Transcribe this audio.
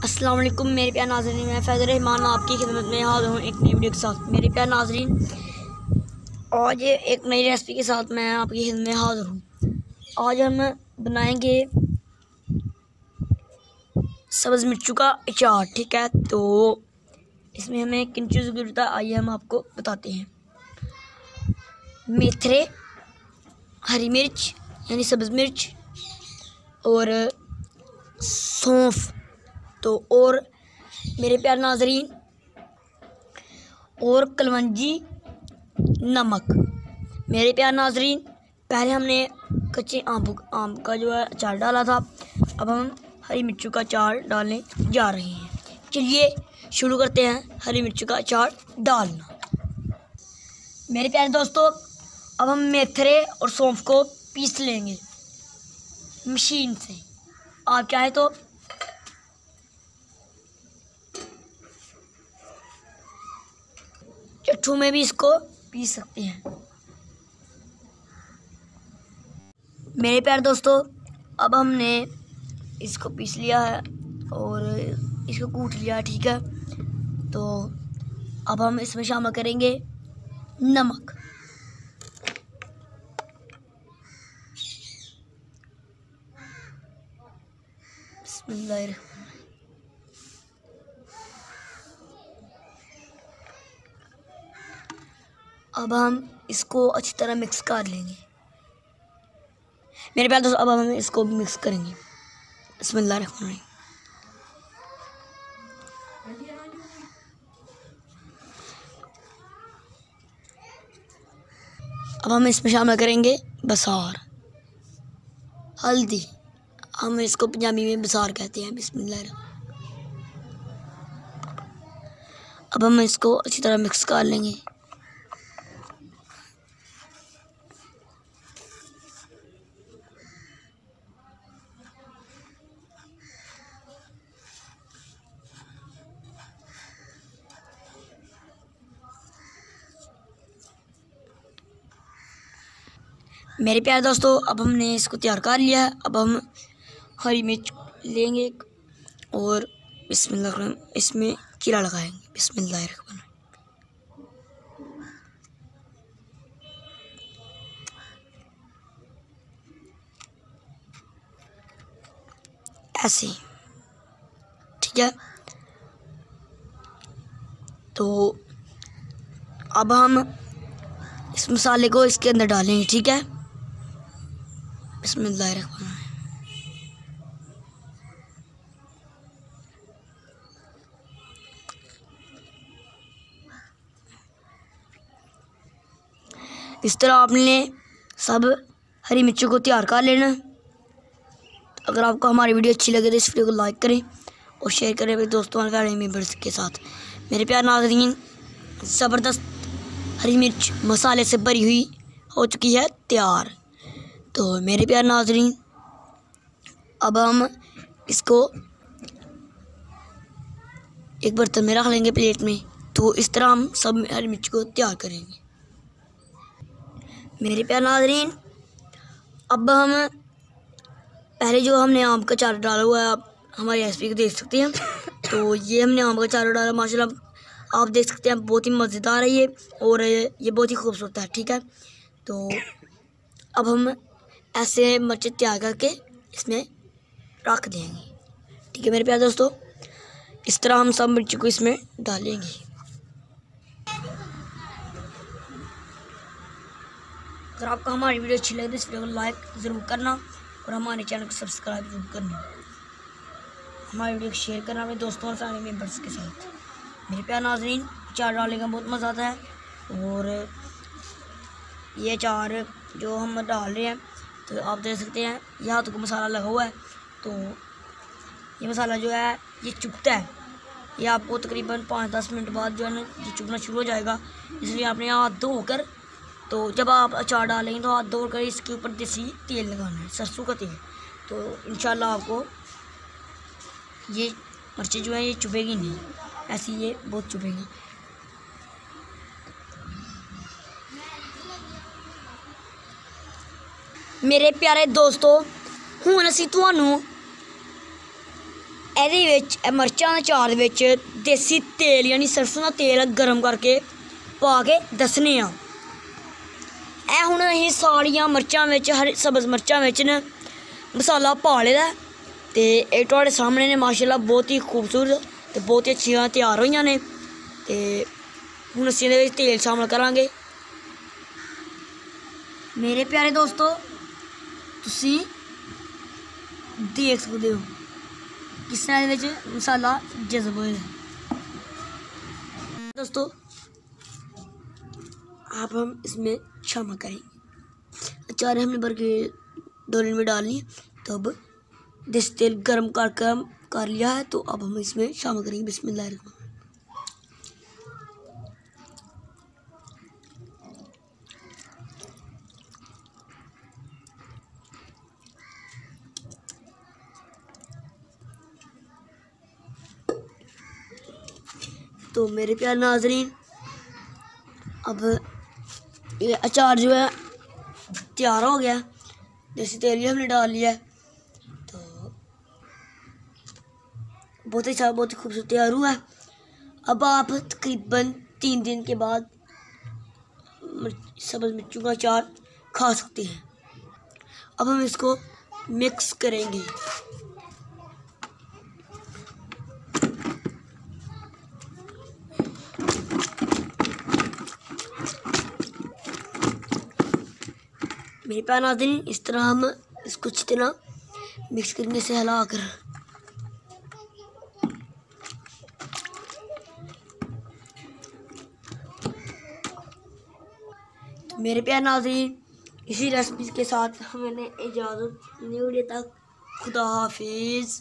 अस्सलाम वालेकुम मेरे प्यारे नाज़रीन, मैं फैज़ल रहमान आपकी खिदमत में हाज़िर हूँ एक नई वीडियो के साथ। मेरे प्यारे नाज़रीन, आज एक नई रेसिपी के साथ मैं आपकी खिदमत में हाज़िर हूँ। आज हम बनाएंगे सब्ज़ मिर्चों का अचार। ठीक है, तो इसमें हमें किन चीज़ों की ज़रूरत है आइए हम आपको बताते हैं। मेथरे, हरी मिर्च यानी सब्ज़ मिर्च और सौंफ, तो और मेरे प्यारे नाज़रीन और कलवंजी, नमक। मेरे प्यारे नाज़रीन, पहले हमने कच्चे आम का जो है अचार डाला था, अब हम हरी मिर्चों का अचार डालने जा रहे हैं। चलिए शुरू करते हैं हरी मिर्चों का अचार डालना। मेरे प्यारे दोस्तों, अब हम मेथरे और सौंफ को पीस लेंगे मशीन से। आप चाहे तो चट्टू में भी इसको पीस सकते हैं। मेरे प्यारे दोस्तों, अब हमने इसको पीस लिया है और इसको कूट लिया, ठीक है। तो अब हम इसमें शामिल करेंगे नमक। बिस्मिल्लाह। अब हम इसको अच्छी तरह मिक्स कर लेंगे। मेरे प्यारे दोस्तों, अब हम इसको मिक्स करेंगे। बिस्मिल्लाह। अब हम इसमें शामिल करेंगे बसार, हल्दी, हम इसको पंजाबी में बसार कहते हैं। बिस्मिल्लाह। अब हम इसको अच्छी तरह मिक्स कर लेंगे। मेरे प्यारे दोस्तों, अब हमने इसको तैयार कर लिया है। अब हम हरी मिर्च लेंगे और बिस्मिल्लाह इसमें चीरा लगाएंगे। बिस्मिल्लाह। ऐसे, ठीक है। तो अब हम इस मसाले को इसके अंदर डालेंगे, ठीक है। बिस्मिल्लाह। इस तरह आपने सब हरी मिर्चों को तैयार कर लेना। अगर आपको हमारी वीडियो अच्छी लगे तो इस वीडियो को लाइक करें और शेयर करें अपने दोस्तों और फैमिली मेंबर्स के साथ। मेरे प्यारे नाज़रीन, ज़बरदस्त हरी मिर्च मसाले से भरी हुई हो चुकी है तैयार। तो मेरे प्यारे नाज़रीन, अब हम इसको एक बर्तन में रख लेंगे, प्लेट में। तो इस तरह हम सब हरी मिर्च को तैयार करेंगे। मेरे प्यारे नाज़रीन, अब हम पहले जो हमने आम का अचार डाला हुआ है, आप हमारी रेसिपी को देख सकते हैं। तो ये हमने आम का अचार डाला, माशाल्लाह आप देख सकते हैं, बहुत ही मज़ेदार है ये और ये बहुत ही खूबसूरत है, ठीक है। तो अब हम ऐसे मिर्च तैयार करके इसमें रख देंगे, ठीक है। मेरे प्यारे दोस्तों, इस तरह हम सब मिर्च को इसमें डालेंगे। अगर आपको हमारी वीडियो अच्छी लगे तो इस वीडियो को लाइक ज़रूर करना और हमारे चैनल को सब्सक्राइब जरूर करना। हमारी वीडियो को शेयर करना अपने दोस्तों और फैमिली मेम्बर्स के साथ। मेरे प्यारे नाज़रीन, अचार डालने का बहुत मज़ा आता है और ये अचार जो हम डाल रहे हैं, तो आप देख सकते हैं यहाँ तो मसाला लगा हुआ है। तो ये मसाला जो है ये चुभता है, ये आपको तकरीबन 5-10 मिनट बाद जो है ना ये चुभना शुरू हो जाएगा। इसलिए आपने हाथ धोकर, तो जब आप अचार डालेंगे तो हाथ धोकर इसके ऊपर देसी तेल लगाना है, सरसों का तेल। तो इंशाल्लाह आपको ये मिर्चें जो है ये चुभेगी नहीं, ऐसी ये बहुत चुभेगी। मेरे प्यारे दोस्तों, हुण असीं तुहानूं ਇਹਦੇ ਵਿੱਚ ਮਿਰਚਾਂ ਦੇ ਅਚਾਰ ਦੇ ਵਿੱਚ ਦੇਸੀ ਤੇਲ ਯਾਨੀ ਸਰਸੋਂ ਦਾ ਤੇਲ ਗਰਮ ਕਰਕੇ ਪਾ ਕੇ ਦੱਸਣੇ ਆ। ਇਹ ਹੁਣ ਅਸੀਂ ਸਾਰੀਆਂ ਮਿਰਚਾਂ ਵਿੱਚ ਸਬਜ਼ ਮਿਰਚਾਂ ਵਿੱਚ ਨਾ ਮਸਾਲਾ ਪਾ ਲਿਆ ਤੇ ਇਹ ਤੁਹਾਡੇ ਸਾਹਮਣੇ ਨੇ ਮਾਸ਼ਾਅੱਲਾ ਬਹੁਤ ਹੀ ਖੂਬਸੂਰਤ ਤੇ ਬਹੁਤ ਹੀ ਅੱਛੀਆਂ ਤਿਆਰ ਹੋਈਆਂ ਨੇ। ਤੇ ਹੁਣ ਅਸੀਂ ਇਹਦੇ ਵਿੱਚ ਤੇਲ ਸ਼ਾਮਲ ਕਰਾਂਗੇ। ਮੇਰੇ ਪਿਆਰੇ ਦੋਸਤੋ ਤੁਸੀਂ देख सकते हो किस तरह के मसाला जज़ब होएगा। दोस्तों आप हम इसमें शामिल करेंगे। अचार हमने भर के 2 मिनट में डाल लिए, तो अब देसी तेल गर्म कर लिया है, तो अब हम इसमें शामिल करेंगे। बिस्मिल्लाह। तो मेरे प्यारे नाज़रीन अब ये अचार जो है तैयार हो गया। देसी तेल भी हमने डाल लिया है, तो बहुत अच्छा बहुत ही खूबसूरत तैयार हुआ है। अब आप तकरीबन 3 दिन के बाद सब्ज़ मिर्चों का अचार खा सकते हैं। अब हम इसको मिक्स करेंगे। मेरे प्यारे नाज़रीन इस तरह हम इसको अच्छी तरह मिक्स करने से हिला कर तो मेरे प्यारे नाज़रीन इसी रेसिपी के साथ हमें इजाज़त नहीं। तक खुदा हाफिज़।